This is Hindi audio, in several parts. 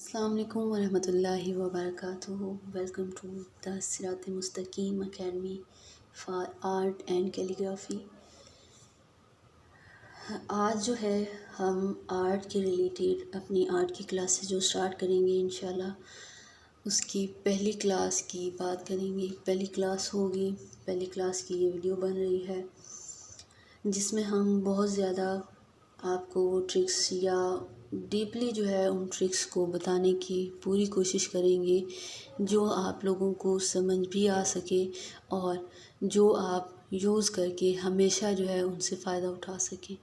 अस्सलाम वालेकुम वरहमतुल्लाहि वबरकातुहू। Welcome to the Sirat Mustaqeem Academy for Art and Calligraphy. आज जो है हम आर्ट के रिलेटेड अपनी आर्ट की क्लासेस जो स्टार्ट करेंगे इंशाल्लाह उसकी पहली क्लास की बात करेंगे। पहली क्लास होगी, पहली क्लास की ये वीडियो बन रही है जिसमें हम बहुत ज़्यादा आपको ट्रिक्स या डीपली जो है उन ट्रिक्स को बताने की पूरी कोशिश करेंगे जो आप लोगों को समझ भी आ सके और जो आप यूज़ करके हमेशा जो है उनसे फ़ायदा उठा सकें।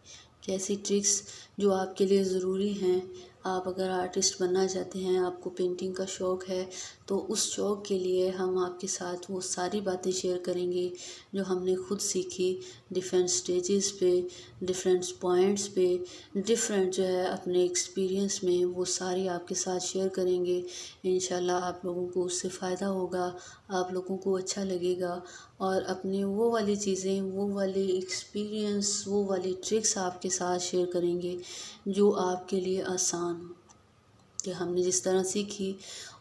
कैसी ट्रिक्स जो आपके लिए ज़रूरी हैं। आप अगर आर्टिस्ट बनना चाहते हैं, आपको पेंटिंग का शौक़ है, तो उस शौक़ के लिए हम आपके साथ वो सारी बातें शेयर करेंगे जो हमने खुद सीखी डिफरेंट स्टेजेस पे, डिफरेंट पॉइंट्स पे, डिफरेंट जो है अपने एक्सपीरियंस में वो सारी आपके साथ शेयर करेंगे। इंशाल्लाह आप लोगों को उससे फ़ायदा होगा, आप लोगों को अच्छा लगेगा और अपने वो वाली चीज़ें, वो वाले एक्सपीरियंस, वो वाली ट्रिक्स आपके साथ शेयर करेंगे जो आपके लिए आसान हो। कि हमने जिस तरह सीखी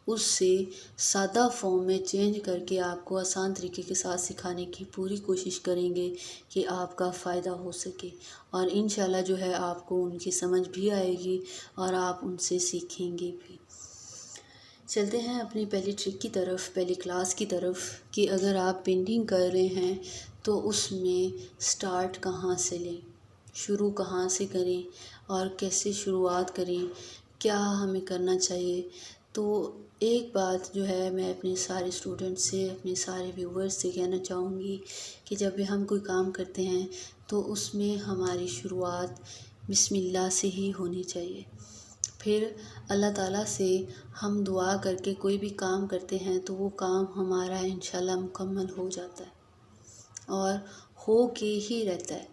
उससे सादा फॉर्म में चेंज करके आपको आसान तरीके के साथ सिखाने की पूरी कोशिश करेंगे कि आपका फ़ायदा हो सके और इंशाल्लाह जो है आपको उनकी समझ भी आएगी और आप उनसे सीखेंगे भी। चलते हैं अपनी पहली ट्रिक की तरफ, पहली क्लास की तरफ कि अगर आप पेंटिंग कर रहे हैं तो उसमें स्टार्ट कहाँ से लें, शुरू कहाँ से करें और कैसे शुरुआत करें, क्या हमें करना चाहिए। तो एक बात जो है मैं अपने सारे स्टूडेंट्स से, अपने सारे व्यूवर्स से कहना चाहूँगी कि जब भी हम कोई काम करते हैं तो उसमें हमारी शुरुआत बिस्मिल्लाह से ही होनी चाहिए। फिर अल्लाह ताला से हम दुआ करके कोई भी काम करते हैं तो वो काम हमारा इंशाल्लाह मुकम्मल हो जाता है और हो के ही रहता है।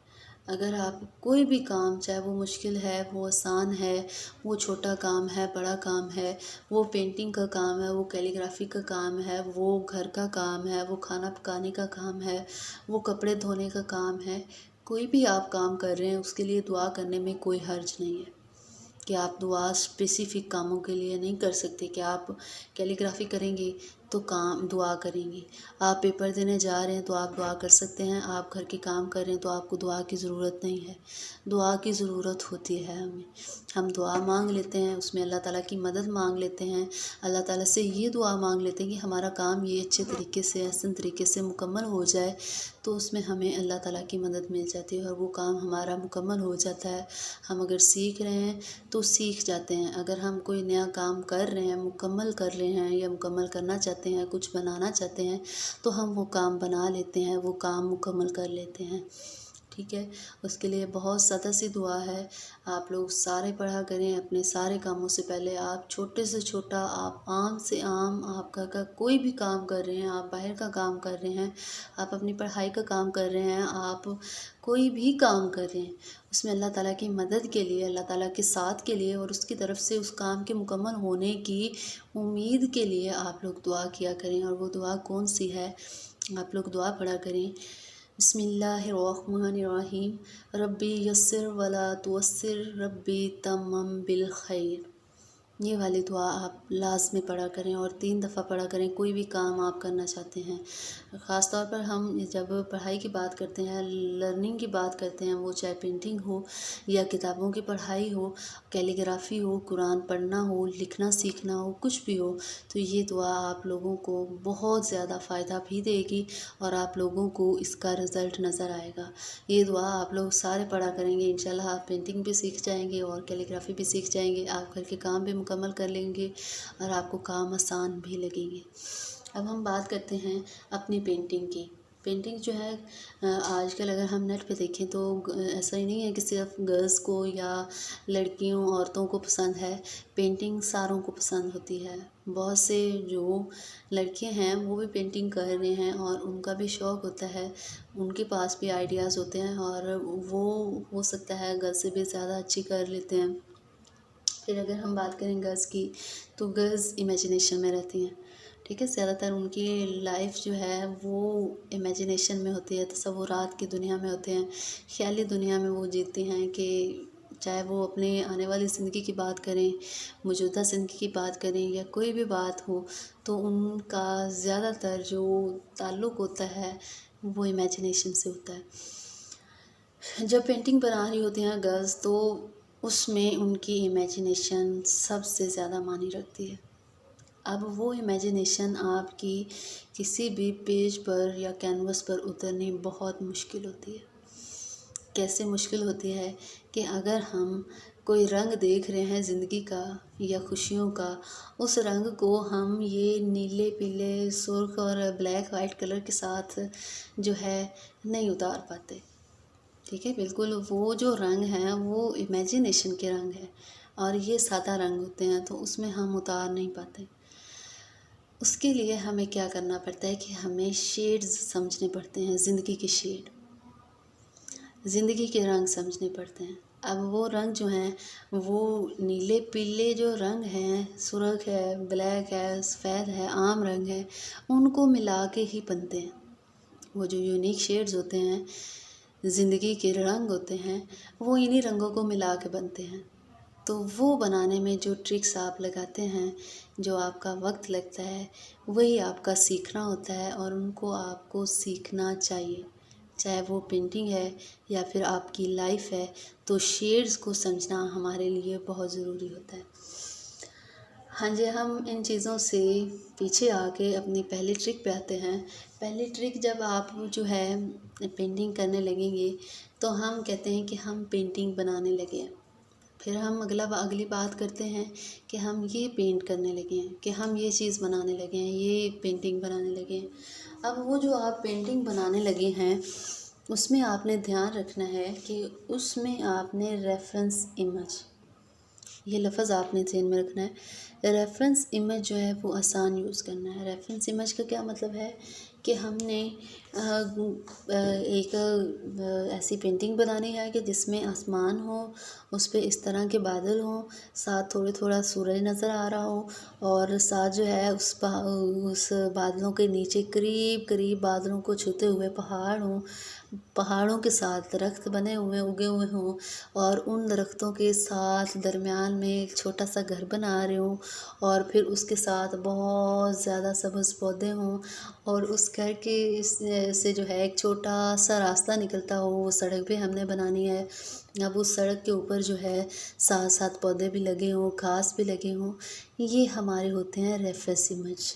अगर आप कोई भी काम, चाहे वो मुश्किल है, वो आसान है, वो छोटा काम है, बड़ा काम है, वो पेंटिंग का काम है, वो कैलीग्राफी का काम है, वो घर का काम है, वो खाना पकाने का काम है, वो कपड़े धोने का काम है, कोई भी आप काम कर रहे हैं उसके लिए दुआ करने में कोई हर्ज नहीं है। कि आप दुआ स्पेसिफ़िक कामों के लिए नहीं कर सकते कि आप कैलीग्राफी करेंगे तो काम दुआ करेंगे, आप पेपर देने जा रहे हैं तो आप दुआ कर सकते हैं, आप घर के काम कर रहे हैं तो आपको दुआ की ज़रूरत नहीं है। दुआ की ज़रूरत होती है हमें, हम दुआ मांग लेते हैं, उसमें अल्लाह ताला की मदद मांग लेते हैं। अल्लाह ताला से ये दुआ मांग लेते हैं कि हमारा काम ये अच्छे तरीके से, आसान तरीके से मुकम्मल हो जाए, तो उसमें हमें अल्लाह ताला की मदद मिल जाती है और वो काम हमारा मुकम्मल हो जाता है। हम अगर सीख रहे हैं तो सीख जाते हैं, अगर हम कोई नया काम कर रहे हैं, मुकम्मल कर रहे हैं या मुकम्मल करना चाहते हैं, कुछ बनाना चाहते हैं तो हम वो काम बना लेते हैं, वो काम मुकम्मल कर लेते हैं। ठीक है, उसके लिए बहुत ज़्यादा सी दुआ है। आप लोग सारे पढ़ा करें अपने सारे कामों से पहले। आप छोटे से छोटा, आप आम से आम, आप घर का कोई भी काम कर रहे हैं, आप बाहर का काम कर रहे हैं, आप अपनी पढ़ाई का काम कर रहे हैं, आप कोई भी काम कर रहे हैं, उसमें अल्लाह ताला की मदद के लिए, अल्लाह ताला के साथ के लिए और उसकी तरफ से उस काम के मुकम्मल होने की उम्मीद के लिए आप लोग दुआ किया करें। और वो दुआ कौन सी है, आप लोग दुआ पढ़ा करें, बिस्मिल्लाहिर्रहमानिर्रहीम, रब्बी यस्सिर वला तुअस्सिर, रब्बी तम्मम बिल खैर। ये वाली दुआ आप लाज़मी पढ़ा करें और 3 दफ़ा पढ़ा करें कोई भी काम आप करना चाहते हैं। ख़ास तौर पर हम जब पढ़ाई की बात करते हैं, लर्निंग की बात करते हैं, वो चाहे पेंटिंग हो या किताबों की पढ़ाई हो, कैलीग्राफी हो, कुरान पढ़ना हो, लिखना सीखना हो, कुछ भी हो, तो ये दुआ आप लोगों को बहुत ज़्यादा फ़ायदा भी देगी और आप लोगों को इसका रिज़ल्ट नज़र आएगा। ये दुआ आप लोग सारे पढ़ा करेंगे, इंशाल्लाह आप पेंटिंग भी सीख जाएंगे और कैलीग्राफी भी सीख जाएंगे, आप घर के काम भी मुकम्मल कर लेंगे और आपको काम आसान भी लगेंगे। अब हम बात करते हैं अपनी पेंटिंग की। पेंटिंग जो है आजकल अगर हम नेट पे देखें तो ऐसा ही नहीं है कि सिर्फ गर्ल्स को या लड़कियों, औरतों को पसंद है, पेंटिंग सारों को पसंद होती है। बहुत से जो लड़के हैं वो भी पेंटिंग कर रहे हैं और उनका भी शौक़ होता है, उनके पास भी आइडियाज़ होते हैं और वो हो सकता है गर्ल्स से भी ज़्यादा अच्छी कर लेते हैं। फिर अगर हम बात करें गर्ल्स की, तो गर्ल्स इमेजिनेशन में रहती हैं। ठीक है, ज़्यादातर उनकी लाइफ जो है वो इमेजिनेशन में होती है, तसव्वुरात की दुनिया में होते हैं, ख़याली दुनिया में वो जीती हैं कि चाहे वो अपने आने वाली ज़िंदगी की बात करें, मौजूदा ज़िंदगी की बात करें या कोई भी बात हो, तो उनका ज़्यादातर जो ताल्लुक़ होता है वो इमेजिनेशन से होता है। जब पेंटिंग बना रही होती हैं गर्ल्स, तो उसमें उनकी इमेजिनेशन सबसे ज़्यादा मायने रखती है। अब वो इमेजिनेशन आपकी किसी भी पेज पर या कैनवस पर उतरनी बहुत मुश्किल होती है। कैसे मुश्किल होती है कि अगर हम कोई रंग देख रहे हैं ज़िंदगी का या खुशियों का, उस रंग को हम ये नीले पीले सुर्ख और ब्लैक वाइट कलर के साथ जो है नहीं उतार पाते। ठीक है, बिल्कुल वो जो रंग हैं वो इमेजिनेशन के रंग हैं और ये सादा रंग होते हैं, तो उसमें हम उतार नहीं पाते। उसके लिए हमें क्या करना पड़ता है कि हमें शेड्स समझने पड़ते हैं, ज़िंदगी के शेड, ज़िंदगी के रंग समझने पड़ते हैं। अब वो रंग जो हैं वो नीले पीले जो रंग हैं, सुर्ख है, ब्लैक है, सफ़ेद है, आम रंग है, उनको मिला के ही बनते हैं। वो जो यूनिक शेड्स होते हैं, ज़िंदगी के रंग होते हैं, वो इन्हीं रंगों को मिला के बनते हैं। तो वो बनाने में जो ट्रिक्स आप लगाते हैं, जो आपका वक्त लगता है, वही आपका सीखना होता है और उनको आपको सीखना चाहिए। चाहे वो पेंटिंग है या फिर आपकी लाइफ है, तो शेड्स को समझना हमारे लिए बहुत ज़रूरी होता है। हाँ जी, हम इन चीज़ों से पीछे आके अपनी पहली ट्रिक पे आते हैं। पहली ट्रिक, जब आप जो है पेंटिंग करने लगेंगे, तो हम कहते हैं कि हम पेंटिंग बनाने लगे हैं। फिर हम अगली बात करते हैं कि हम ये पेंट करने लगे हैं, कि हम ये चीज़ बनाने लगे हैं, ये पेंटिंग बनाने लगे हैं। अब वो जो आप पेंटिंग बनाने लगे हैं, उसमें आपने ध्यान रखना है कि उसमें आपने रेफरेंस इमेज, ये लफ्ज़ आपने ज़हन में रखना है। रेफरेंस इमेज जो है वो आसान यूज़ करना है। रेफरेंस इमेज का क्या मतलब है कि हमने एक ऐसी पेंटिंग बनानी है कि जिसमें आसमान हो, उस पे इस तरह के बादल हों, साथ थोड़ा सूरज नज़र आ रहा हो और साथ जो है उस बादलों के नीचे करीब करीब बादलों को छूते हुए पहाड़ हों, पहाड़ों के साथ दरख्त बने हुए उगे हुए हों और उन दरख्तों के साथ दरमियान में एक छोटा सा घर बना रहे हों और फिर उसके साथ बहुत ज़्यादा सब्ज़ पौधे हों और उस घर के से जो है एक छोटा सा रास्ता निकलता हो, वो सड़क भी हमने बनानी है। अब उस सड़क के ऊपर जो है साथ साथ पौधे भी लगे हों, घास भी लगे हों, ये हमारे होते हैं रेफरेंस इमेज।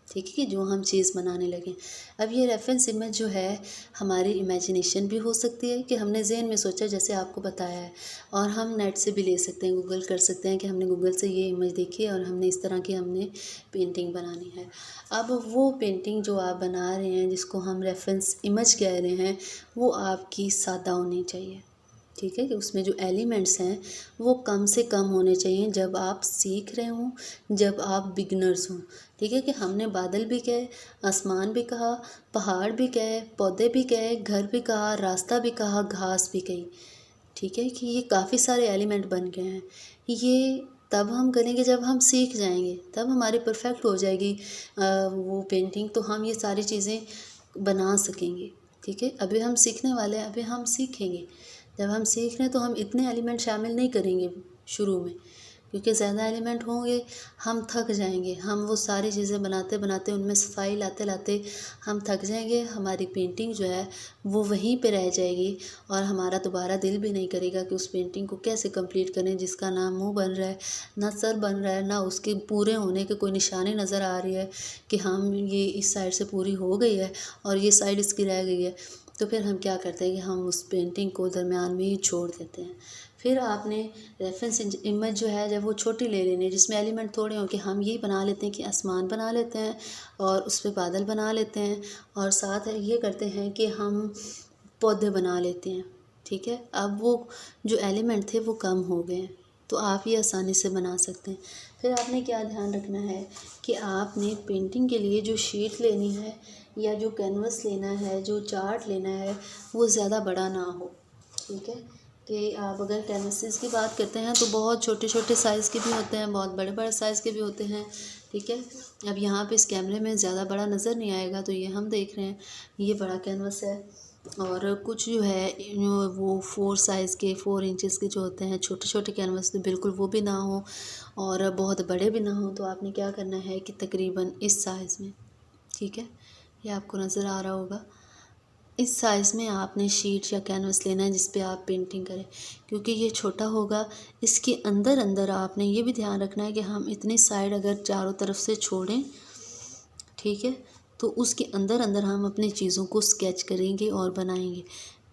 ठीक है, कि जो हम चीज़ बनाने लगें। अब ये रेफरेंस इमेज जो है हमारी इमेजिनेशन भी हो सकती है कि हमने ज़हन में सोचा, जैसे आपको बताया है, और हम नेट से भी ले सकते हैं, गूगल कर सकते हैं कि हमने गूगल से ये इमेज देखी है और हमने इस तरह की हमने पेंटिंग बनानी है। अब वो पेंटिंग जो आप बना रहे हैं, जिसको हम रेफरेंस इमेज कह रहे हैं, वो आपकी सादा होनी चाहिए। ठीक है, कि उसमें जो एलिमेंट्स हैं वो कम से कम होने चाहिए जब आप सीख रहे हों, जब आप बिगनर्स हों। ठीक है, कि हमने बादल भी कहे, आसमान भी कहा, पहाड़ भी कहे, पौधे भी कहे, घर भी कहा, रास्ता भी कहा, घास भी कही। ठीक है, कि ये काफ़ी सारे एलिमेंट बन गए हैं। ये तब हम करेंगे जब हम सीख जाएंगे, तब हमारी परफेक्ट हो जाएगी वो पेंटिंग, तो हम ये सारी चीज़ें बना सकेंगे। ठीक है, अभी हम सीखने वाले हैं, अभी हम सीखेंगे। जब हम सीख रहे हैं तो हम इतने एलिमेंट शामिल नहीं करेंगे शुरू में, क्योंकि ज़्यादा एलिमेंट होंगे हम थक जाएंगे। हम वो सारी चीज़ें बनाते बनाते, उनमें सफाई लाते लाते हम थक जाएंगे। हमारी पेंटिंग जो है वो वहीं पे रह जाएगी और हमारा दोबारा दिल भी नहीं करेगा कि उस पेंटिंग को कैसे कंप्लीट करें, जिसका ना मुंह बन रहा है, ना सर बन रहा है, ना उसके पूरे होने की कोई निशानी नज़र आ रही है कि हम ये इस साइड से पूरी हो गई है और ये साइड इसकी रह गई है। तो फिर हम क्या करते हैं कि हम उस पेंटिंग को दरमियान में ही छोड़ देते हैं। फिर आपने रेफरेंस इमेज जो है जब वो छोटी ले लेनी है, जिसमें एलिमेंट थोड़े हों, कि हम ये बना लेते हैं कि आसमान बना लेते हैं और उस पर बादल बना लेते हैं और साथ ये करते हैं कि हम पौधे बना लेते हैं। ठीक है, अब वो जो एलिमेंट थे वो कम हो गए हैं, तो आप ये आसानी से बना सकते हैं। फिर आपने क्या ध्यान रखना है कि आपने पेंटिंग के लिए जो शीट लेनी है या जो कैनवस लेना है, जो चार्ट लेना है, वो ज़्यादा बड़ा ना हो। ठीक है, कि आप अगर कैनवसेस की बात करते हैं तो बहुत छोटे छोटे साइज़ के भी होते हैं, बहुत बड़े बड़े साइज़ के भी होते हैं। ठीक है, अब यहाँ पे इस कैमरे में ज़्यादा बड़ा नज़र नहीं आएगा, तो ये हम देख रहे हैं, ये बड़ा कैनवस है और कुछ जो है वो 4 इंचेस के जो होते हैं छोटे छोटे कैनवस, तो बिल्कुल वो भी ना हो और बहुत बड़े भी ना हो। तो आपने क्या करना है कि तकरीबन इस साइज़ में, ठीक है, ये आपको नज़र आ रहा होगा, इस साइज़ में आपने शीट या कैनवस लेना है जिस पे आप पेंटिंग करें। क्योंकि ये छोटा होगा, इसके अंदर अंदर आपने ये भी ध्यान रखना है कि हम इतनी साइड अगर चारों तरफ से छोड़ें, ठीक है, तो उसके अंदर अंदर हम अपनी चीज़ों को स्केच करेंगे और बनाएंगे।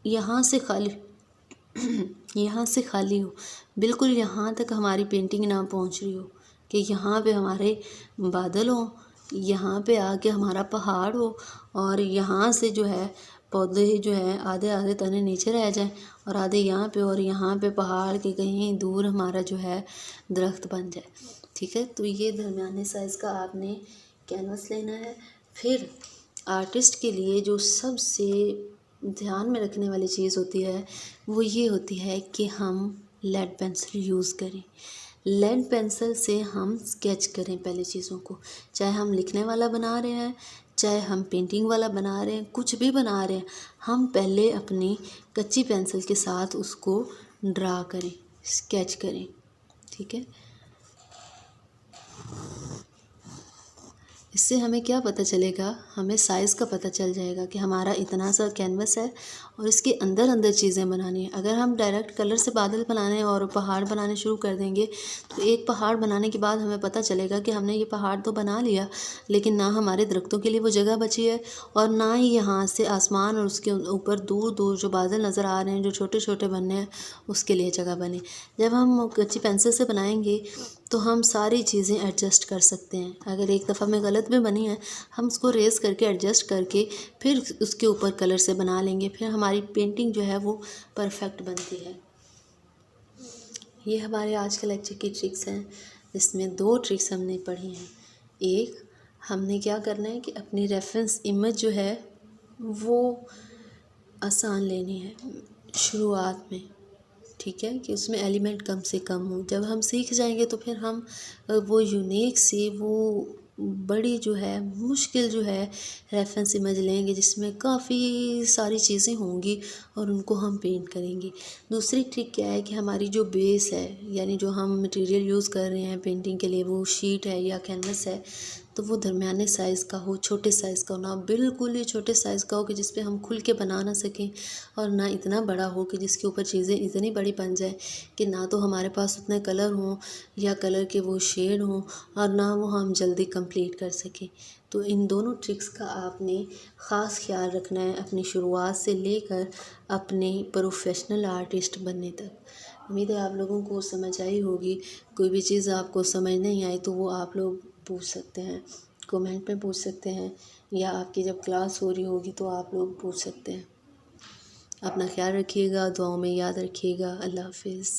यहाँ से खाली यहाँ से खाली हो, बिल्कुल यहाँ तक हमारी पेंटिंग ना पहुँच रही हो कि यहाँ पे हमारे बादल हो, यहाँ पे आके हमारा पहाड़ हो, और यहाँ से जो है पौधे जो है आधे आधे तने नीचे रह जाएं और आधे यहाँ पे, और यहाँ पे पहाड़ के कहीं दूर हमारा जो है दरख्त बन जाए। ठीक है, तो ये दरमियाने साइज़ का आपने कैनवस लेना है। फिर आर्टिस्ट के लिए जो सबसे ध्यान में रखने वाली चीज़ होती है वो ये होती है कि हम लेड पेंसिल यूज़ करें। लेड पेंसिल से हम स्केच करें पहले चीज़ों को, चाहे हम लिखने वाला बना रहे हैं, चाहे हम पेंटिंग वाला बना रहे हैं, कुछ भी बना रहे हैं, हम पहले अपनी कच्ची पेंसिल के साथ उसको ड्रा करें, स्केच करें। ठीक है, इससे हमें क्या पता चलेगा, हमें साइज़ का पता चल जाएगा कि हमारा इतना सा कैनवस है और इसके अंदर अंदर चीज़ें बनानी है। अगर हम डायरेक्ट कलर से बादल बनाने और पहाड़ बनाने शुरू कर देंगे तो एक पहाड़ बनाने के बाद हमें पता चलेगा कि हमने ये पहाड़ तो बना लिया, लेकिन ना हमारे दरख्तों के लिए वो जगह बची है और ना ही यहाँ से आसमान और उसके ऊपर दूर दूर जो बादल नज़र आ रहे हैं जो छोटे छोटे बनने हैं उसके लिए जगह बने। जब हम कच्ची पेंसिल से बनाएंगे तो हम सारी चीज़ें एडजस्ट कर सकते हैं। अगर एक दफ़ा में गलत भी बनी है, हम उसको रेज़ करके एडजस्ट करके फिर उसके ऊपर कलर से बना लेंगे, फिर हमारी पेंटिंग जो है वो परफेक्ट बनती है। ये हमारे आज के लेक्चर की ट्रिक्स हैं। इसमें 2 ट्रिक्स हमने पढ़ी हैं। एक, हमने क्या करना है कि अपनी रेफरेंस इमेज जो है वो आसान लेनी है शुरुआत में, ठीक है, कि उसमें एलिमेंट कम से कम हो। जब हम सीख जाएंगे तो फिर हम वो यूनिक सी, वो बड़ी जो है मुश्किल जो है रेफरेंस इमेज लेंगे जिसमें काफ़ी सारी चीज़ें होंगी और उनको हम पेंट करेंगे। दूसरी ट्रिक क्या है कि हमारी जो बेस है, यानी जो हम मटेरियल यूज़ कर रहे हैं पेंटिंग के लिए, वो शीट है या कैनवस है, तो वो दरमियाने साइज़ का हो, छोटे साइज़ का हो, ना बिल्कुल ही छोटे साइज़ का हो कि जिस पे हम खुल के बना ना सकें, और ना इतना बड़ा हो कि जिसके ऊपर चीज़ें इतनी बड़ी बन जाए कि ना तो हमारे पास उतने कलर हों या कलर के वो शेड हों और ना वो हम जल्दी कंप्लीट कर सकें। तो इन दोनों ट्रिक्स का आपने ख़ास ख्याल रखना है अपनी शुरुआत से लेकर अपने प्रोफेशनल आर्टिस्ट बनने तक। उम्मीद है आप लोगों को समझ आई होगी। कोई भी चीज़ आपको समझ नहीं आई तो वो आप लोग पूछ सकते हैं, कमेंट में पूछ सकते हैं, या आपकी जब क्लास हो रही होगी तो आप लोग पूछ सकते हैं। अपना ख्याल रखिएगा, दुआओं में याद रखिएगा। अल्लाह हाफ़िज़।